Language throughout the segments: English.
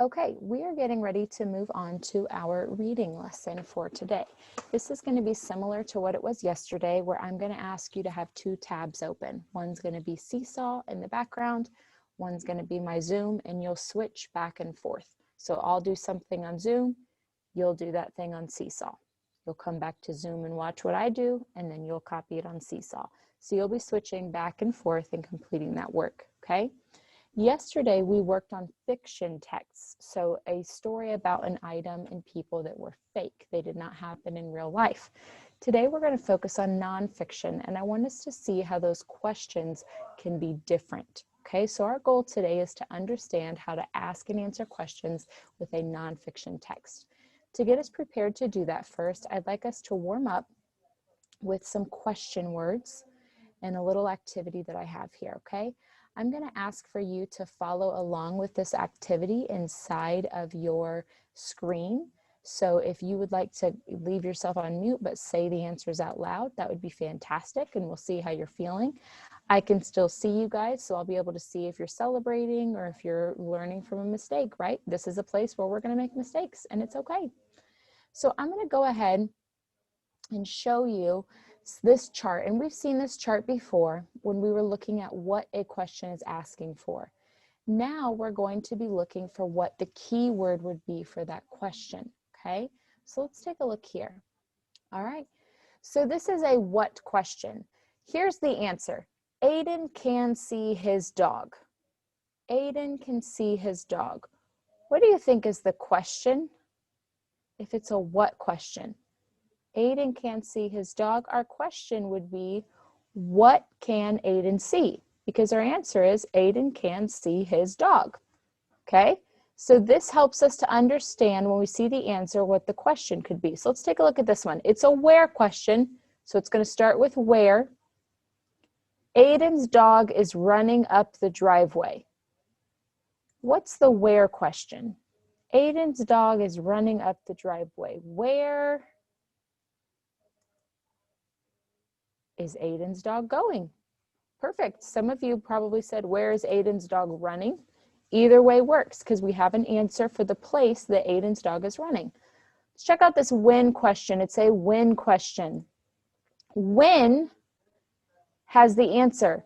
Okay, we are getting ready to move on to our reading lesson for today. This is going to be similar to what it was yesterday, where I'm going to ask you to have two tabs open. One's going to be Seesaw in the background, one's going to be my Zoom, and you'll switch back and forth. So I'll do something on Zoom, you'll do that thing on Seesaw. You'll come back to Zoom and watch what I do, and then you'll copy it on Seesaw. So you'll be switching back and forth and completing that work, okay? Yesterday, we worked on fiction texts, so a story about an item and people that were fake. They did not happen in real life. Today, we're going to focus on nonfiction, and I want us to see how those questions can be different. Okay, so our goal today is to understand how to ask and answer questions with a nonfiction text. To get us prepared to do that first, I'd like us to warm up with some question words and a little activity that I have here, okay? I'm going to ask for you to follow along with this activity inside of your screen. So if you would like to leave yourself on mute but say the answers out loud, that would be fantastic, and we'll see how you're feeling. I can still see you guys, so I'll be able to see if you're celebrating or if you're learning from a mistake, right? This is a place where we're going to make mistakes, and it's okay. So I'm going to go ahead and show you this chart, and we've seen this chart before when we were looking at what a question is asking for. Now we're going to be looking for what the key word would be for that question, okay? So let's take a look here. All right, so this is a what question. Here's the answer. Aiden can see his dog. Aiden can see his dog. What do you think is the question if it's a what question? Aiden can't see his dog. Our question would be, what can Aiden see? Because our answer is Aiden can see his dog. Okay, so this helps us to understand when we see the answer what the question could be. So let's take a look at this one. It's a where question, so it's going to start with where. Aiden's dog is running up the driveway. What's the where question? Aiden's dog is running up the driveway. Where is Aiden's dog going? Perfect. Some of you probably said, where is Aiden's dog running? Either way works because we have an answer for the place that Aiden's dog is running. Let's check out this when question. It's a when question. When has the answer.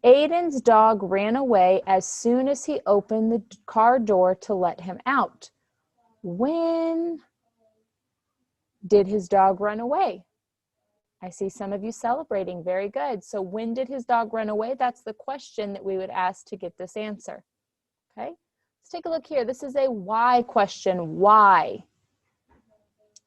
Aiden's dog ran away as soon as he opened the car door to let him out. When did his dog run away? I see some of you celebrating. Very good. So when did his dog run away? That's the question that we would ask to get this answer. Okay, let's take a look here. This is a why question. Why?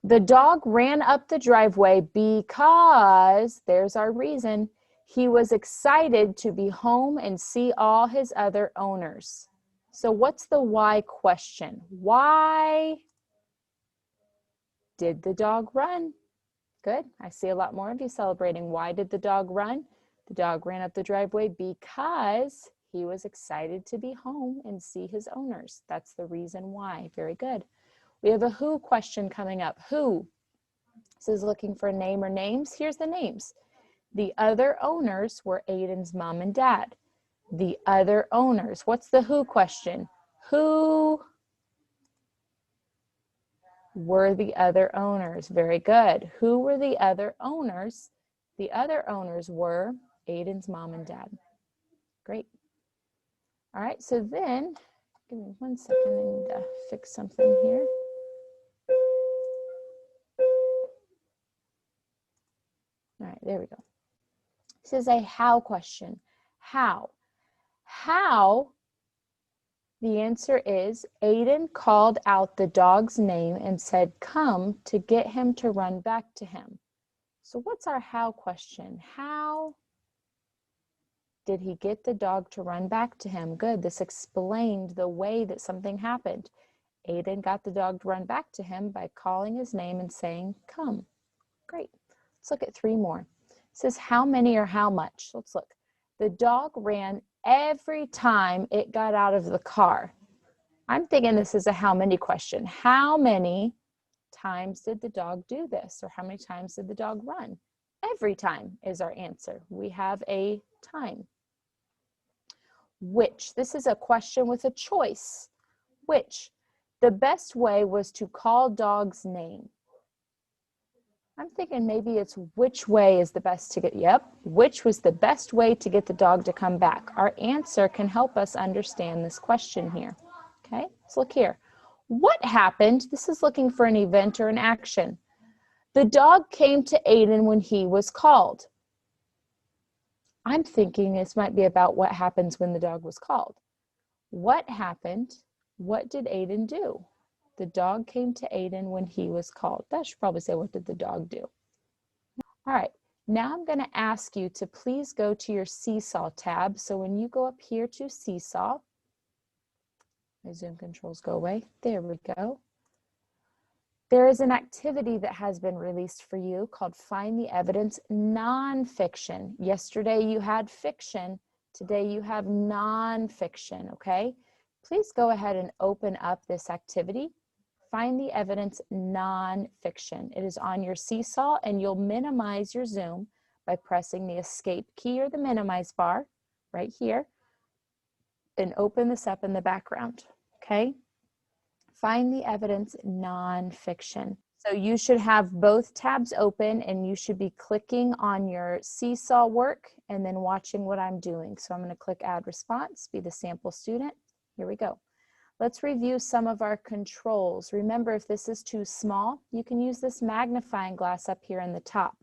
The dog ran up the driveway because, there's our reason, he was excited to be home and see all his other owners. So what's the why question? Why did the dog run? Good. I see a lot more of you celebrating. Why did the dog run? The dog ran up the driveway because he was excited to be home and see his owners. That's the reason why. Very good. We have a who question coming up. Who? This is looking for a name or names. Here's the names. The other owners were Aiden's mom and dad. The other owners. What's the who question? Who were the other owners? Very good. Who were the other owners? The other owners were Aiden's mom and dad. Great. All right, so then, give me 1 second, I need to fix something here. All right, there we go. This is a how question. How? How? The answer is Aiden called out the dog's name and said, come, to get him to run back to him. So what's our how question? How did he get the dog to run back to him? Good, this explained the way that something happened. Aiden got the dog to run back to him by calling his name and saying, come. Great. Let's look at 3 more. It says how many or how much? Let's look. The dog ran every time it got out of the car. I'm thinking this is a how many question. How many times did the dog do this? Or how many times did the dog run? Every time is our answer. We have a time. Which? This is a question with a choice. Which? The best way was to call dog's name. I'm thinking maybe it's which way is the best to get, yep, which was the best way to get the dog to come back. Our answer can help us understand this question here. Okay, let's look here. What happened? This is looking for an event or an action. The dog came to Aiden when he was called. I'm thinking this might be about what happens when the dog was called. What happened? What did Aiden do? The dog came to Aiden when he was called. That should probably say, what did the dog do? All right, now I'm going to ask you to please go to your Seesaw tab. So when you go up here to Seesaw, my Zoom controls go away. There we go. There is an activity that has been released for you called Find the Evidence Nonfiction. Yesterday you had fiction. Today you have nonfiction, okay? Please go ahead and open up this activity. Find the Evidence Nonfiction. It is on your Seesaw, and you'll minimize your Zoom by pressing the Escape key or the minimize bar right here and open this up in the background, okay? Find the Evidence Nonfiction. So you should have both tabs open, and you should be clicking on your Seesaw work and then watching what I'm doing. So I'm going to click Add Response, be the sample student. Here we go. Let's review some of our controls. Remember, if this is too small, you can use this magnifying glass up here in the top.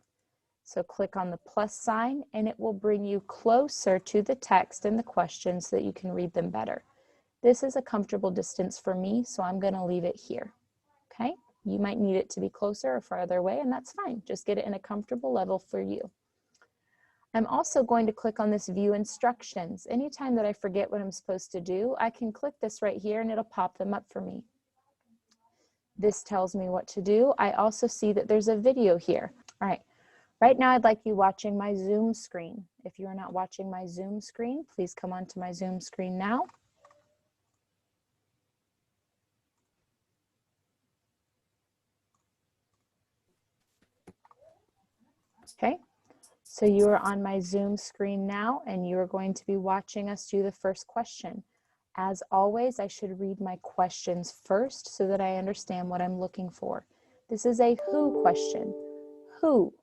So click on the plus sign, and it will bring you closer to the text and the questions so that you can read them better. This is a comfortable distance for me, so I'm going to leave it here. Okay? You might need it to be closer or farther away, and that's fine. Just get it in a comfortable level for you. I'm also going to click on this View Instructions. Anytime that I forget what I'm supposed to do, I can click this right here and it'll pop them up for me. This tells me what to do. I also see that there's a video here. All right. Right now, I'd like you watching my Zoom screen. If you are not watching my Zoom screen, please come onto my Zoom screen now. Okay. So you are on my Zoom screen now, and you are going to be watching us do the first question. As always, I should read my questions first so that I understand what I'm looking for. This is a who question. Who?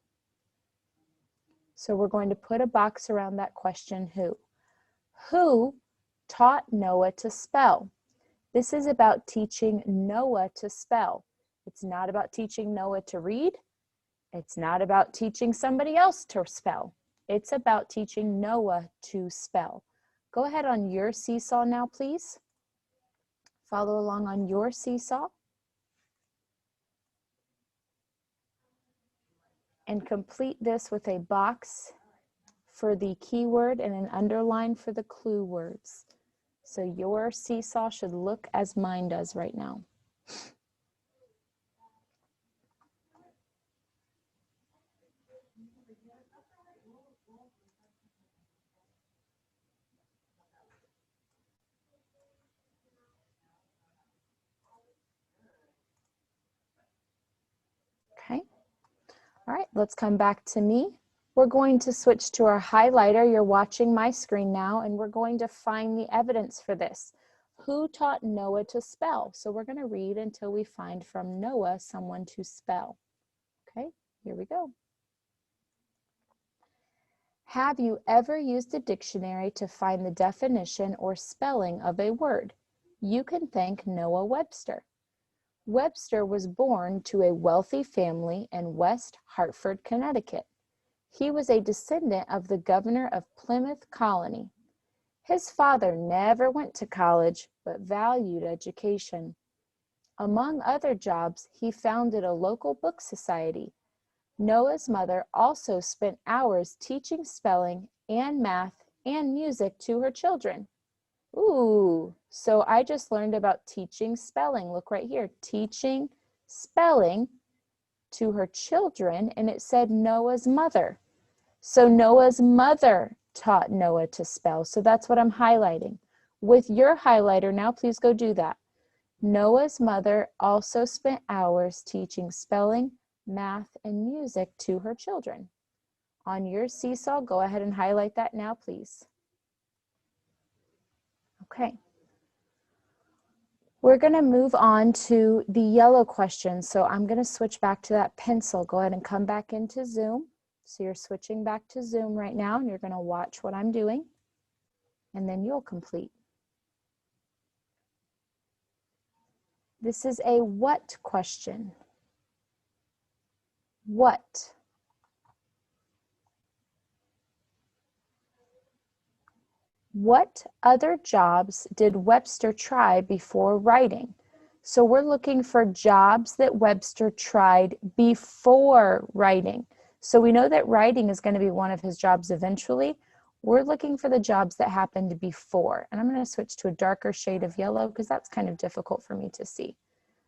So we're going to put a box around that question, who. Who taught Noah to spell? This is about teaching Noah to spell. It's not about teaching Noah to read. It's not about teaching somebody else to spell. It's about teaching Noah to spell. Go ahead on your Seesaw now, please. Follow along on your Seesaw. And complete this with a box for the keyword and an underline for the clue words. So your Seesaw should look as mine does right now. Okay. All right, let's come back to me. We're going to switch to our highlighter. You're watching my screen now, and we're going to find the evidence for this. Who taught Noah to spell? So we're going to read until we find from Noah someone to spell. Okay, here we go. Have you ever used a dictionary to find the definition or spelling of a word? You can thank Noah Webster. Webster was born to a wealthy family in West Hartford, Connecticut. He was a descendant of the governor of Plymouth Colony. His father never went to college, but valued education. Among other jobs, he founded a local book society. Noah's mother also spent hours teaching spelling and math and music to her children. Ooh, so I just learned about teaching spelling. Look right here, teaching spelling to her children, and it said Noah's mother. So Noah's mother taught Noah to spell. So that's what I'm highlighting. With your highlighter now, please go do that. Noah's mother also spent hours teaching spelling, math, and music to her children. On your Seesaw, go ahead and highlight that now, please. Okay. We're going to move on to the yellow question. So I'm going to switch back to that pencil. Go ahead and come back into Zoom. So you're switching back to Zoom right now, and you're going to watch what I'm doing, and then you'll complete. This is a what question. What? What other jobs did Webster try before writing? So we're looking for jobs that Webster tried before writing. So we know that writing is going to be one of his jobs eventually. We're looking for the jobs that happened before. And I'm going to switch to a darker shade of yellow because that's kind of difficult for me to see.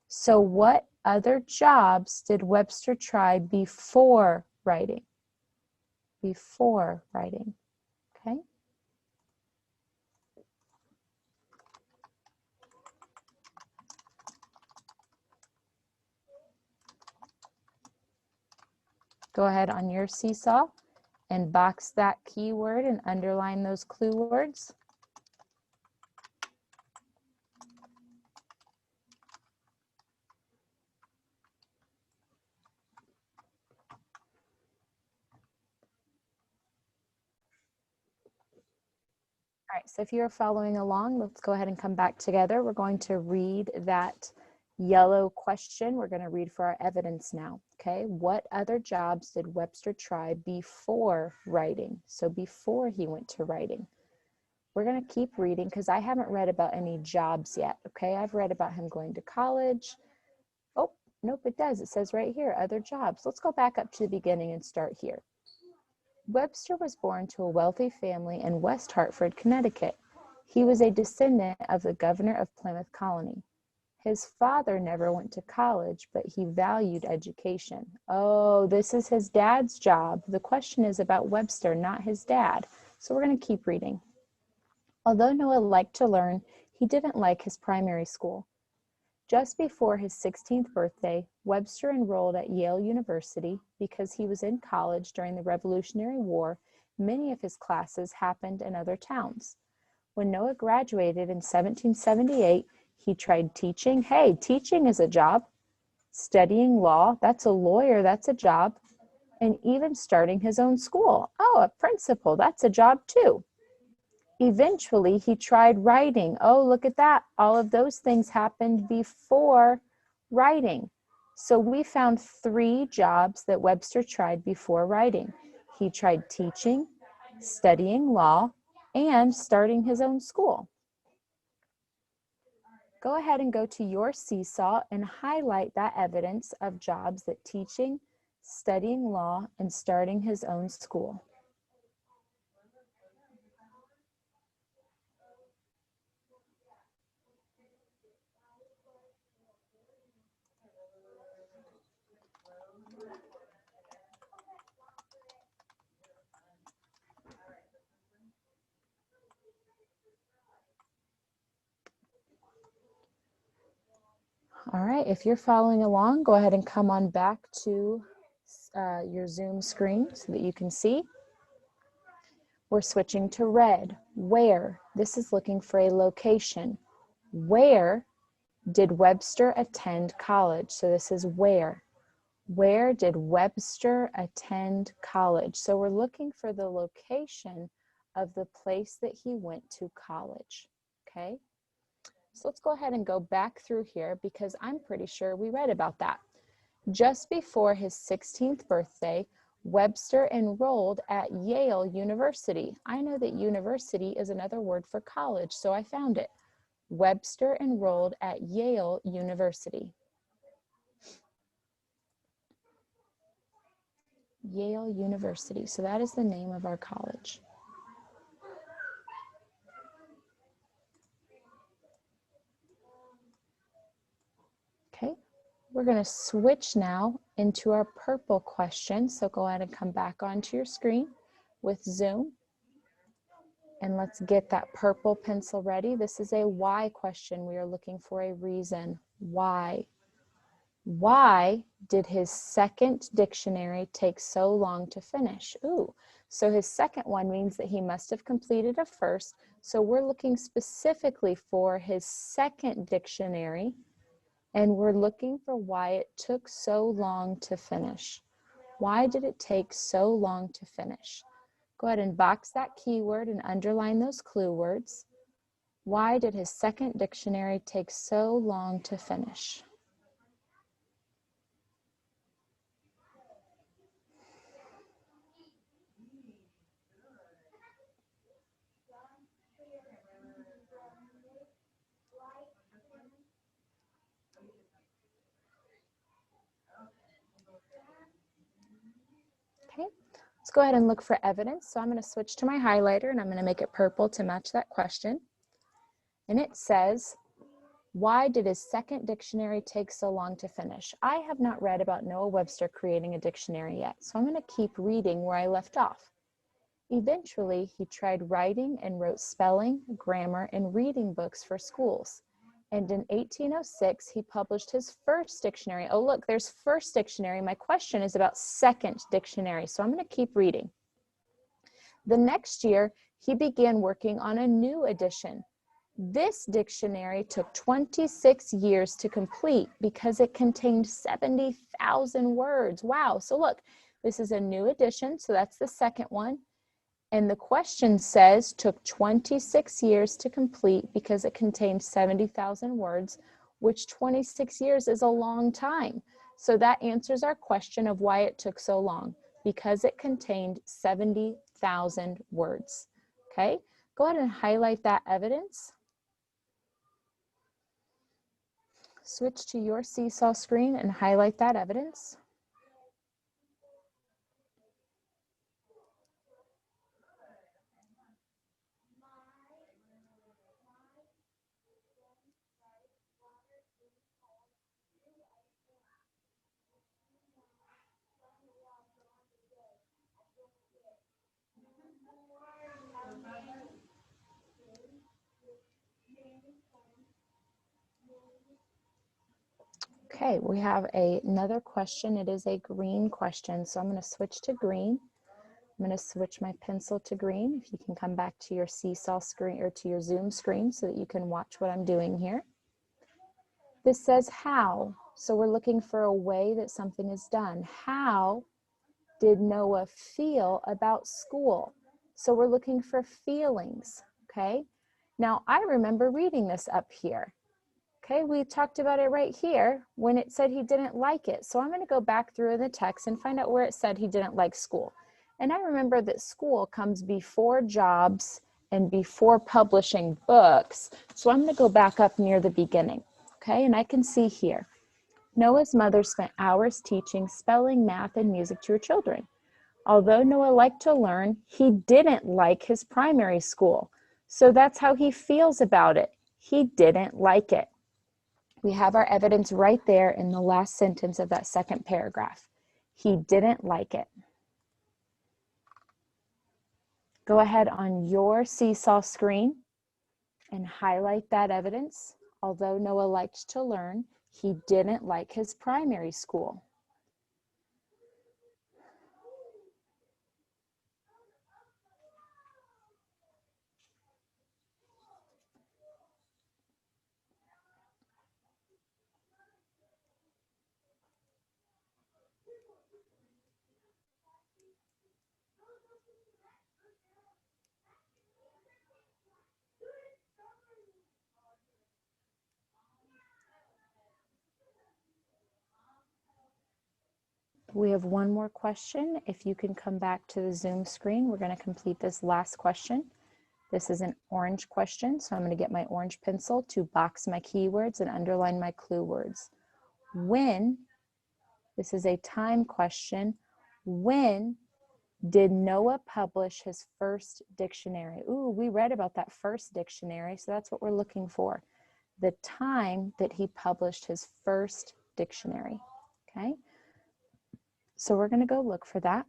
So what other jobs did Webster try before writing? Before writing, okay? Go ahead on your seesaw and box that keyword and underline those clue words. All right, so if you're following along, let's go ahead and come back together. We're going to read that yellow question. We're going to read for our evidence now, okay? What other jobs did Webster try before writing? So before he went to writing. We're going to keep reading because I haven't read about any jobs yet, okay? I've read about him going to college. Oh, nope, it does. It says right here, other jobs. Let's go back up to the beginning and start here. Webster was born to a wealthy family in West Hartford, Connecticut. He was a descendant of the governor of Plymouth Colony. His father never went to college, but he valued education. Oh, this is his dad's job. The question is about Webster, not his dad. So we're going to keep reading. Although Noah liked to learn, he didn't like his primary school. Just before his 16th birthday, Webster enrolled at Yale University because he was in college during the Revolutionary War. Many of his classes happened in other towns. When Noah graduated in 1778, he tried teaching. Hey, teaching is a job. Studying law, that's a lawyer, that's a job. And even starting his own school. Oh, a principal, that's a job too. Eventually, he tried writing. Oh, look at that. All of those things happened before writing. So we found 3 jobs that Webster tried before writing. He tried teaching, studying law, and starting his own school. Go ahead and go to your seesaw and highlight that evidence of jobs that teaching, studying law, and starting his own school. All right, if you're following along, go ahead and come on back to your Zoom screen so that you can see. We're switching to red. Where? This is looking for a location. Where did Webster attend college? So this is where. Where did Webster attend college? So we're looking for the location of the place that he went to college, okay? So let's go ahead and go back through here because I'm pretty sure we read about that. Just before his 16th birthday, Webster enrolled at Yale University. I know that university is another word for college, so I found it. Webster enrolled at Yale University. Yale University. So that is the name of our college. Okay, we're going to switch now into our purple question. So go ahead and come back onto your screen with Zoom. And let's get that purple pencil ready. This is a why question. We are looking for a reason. Why? Why did his second dictionary take so long to finish? Ooh, So his second one means that he must have completed a first. So we're looking specifically for his second dictionary, and we're looking for why it took so long to finish. Why did it take so long to finish? Go ahead and box that keyword and underline those clue words. Why did his second dictionary take so long to finish? Okay, let's go ahead and look for evidence. So I'm going to switch to my highlighter and I'm going to make it purple to match that question. And it says, why did his second dictionary take so long to finish? I have not read about Noah Webster creating a dictionary yet, so I'm going to keep reading where I left off. Eventually, he tried writing and wrote spelling, grammar, and reading books for schools. And in 1806, he published his first dictionary. Oh, look, there's first dictionary. My question is about second dictionary, so I'm going to keep reading. The next year, he began working on a new edition. This dictionary took 26 years to complete because it contained 70,000 words. Wow. So look, this is a new edition. So that's the second one. And the question says took 26 years to complete because it contained 70,000 words, which 26 years is a long time. So that answers our question of why it took so long, because it contained 70,000 words. Okay, go ahead and highlight that evidence. Switch to your Seesaw screen and highlight that evidence. Okay, we have another question. It is a green question, so I'm going to switch to green. I'm going to switch my pencil to green. If you can come back to your Seesaw screen or to your Zoom screen so that you can watch what I'm doing here. This says how. So we're looking for a way that something is done. How did Noah feel about school? So we're looking for feelings, okay? Now, I remember reading this up here. Okay, we talked about it right here when it said he didn't like it. So I'm going to go back through the text and find out where it said he didn't like school. And I remember that school comes before jobs and before publishing books. So I'm going to go back up near the beginning. Okay, and I can see here, Noah's mother spent hours teaching spelling, math, and music to her children. Although Noah liked to learn, he didn't like his primary school. So that's how he feels about it. He didn't like it. We have our evidence right there in the last sentence of that second paragraph. He didn't like it. Go ahead on your Seesaw screen and highlight that evidence. Although Noah liked to learn, he didn't like his primary school. We have one more question. If you can come back to the Zoom screen, we're going to complete this last question. This is an orange question, so I'm going to get my orange pencil to box my keywords and underline my clue words. When, this is a time question, when did Noah publish his first dictionary? Ooh, we read about that first dictionary, so that's what we're looking for. The time that he published his first dictionary, okay? So we're going to go look for that.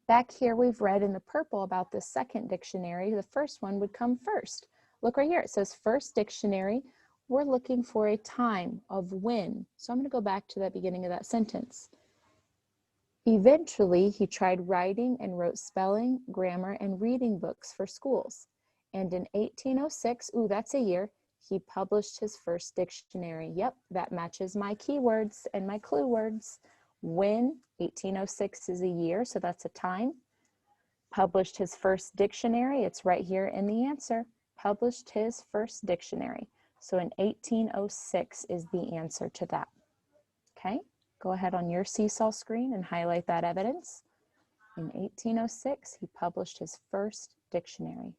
Back here, we've read in the purple about the second dictionary. The first one would come first. Look right here. It says first dictionary. We're looking for a time of when. So I'm going to go back to the beginning of that sentence. Eventually, he tried writing and wrote spelling, grammar, and reading books for schools. And in 1806, ooh, that's a year, he published his first dictionary. Yep, that matches my keywords and my clue words. When? 1806 is a year, so that's a time. Published his first dictionary, it's right here in the answer. Published his first dictionary. So in 1806 is the answer to that. Okay, go ahead on your Seesaw screen and highlight that evidence. In 1806, he published his first dictionary.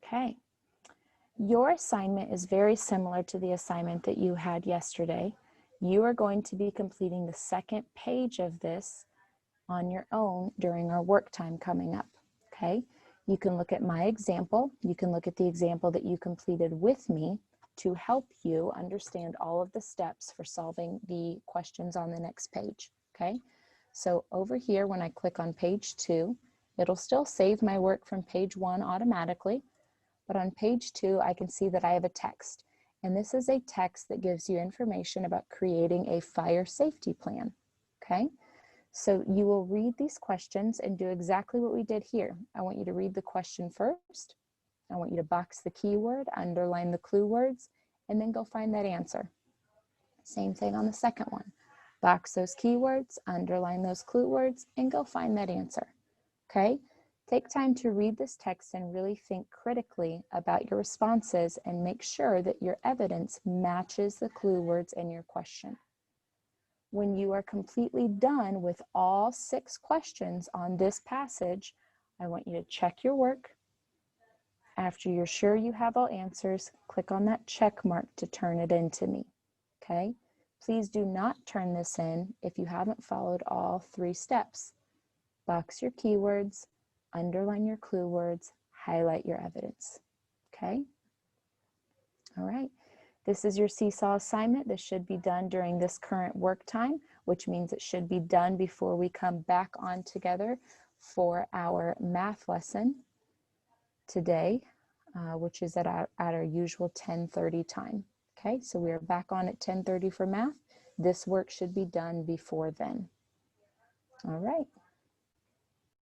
Okay, your assignment is very similar to the assignment that you had yesterday. You are going to be completing the second page of this on your own during our work time coming up, okay? You can look at my example. You can look at the example that you completed with me to help you understand all of the steps for solving the questions on the next page, okay? So over here, when I click on page 2, it'll still save my work from page 1 automatically, but on page 2, I can see that I have a text. And this is a text that gives you information about creating a fire safety plan, okay? So you will read these questions and do exactly what we did here. I want you to read the question first. I want you to box the keyword, underline the clue words, and then go find that answer. Same thing on the second one. Box those keywords, underline those clue words, and go find that answer. Okay? Take time to read this text and really think critically about your responses and make sure that your evidence matches the clue words in your question. When you are completely done with all 6 questions on this passage, I want you to check your work. After you're sure you have all answers, click on that check mark to turn it in to me, okay? Please do not turn this in if you haven't followed all 3 steps. Box your keywords, underline your clue words, highlight your evidence, okay? All right. This is your Seesaw assignment. This should be done during this current work time, which means it should be done before we come back on together for our math lesson today, which is at our usual 10:30 time. Okay, so we are back on at 10:30 for math. This work should be done before then. All right.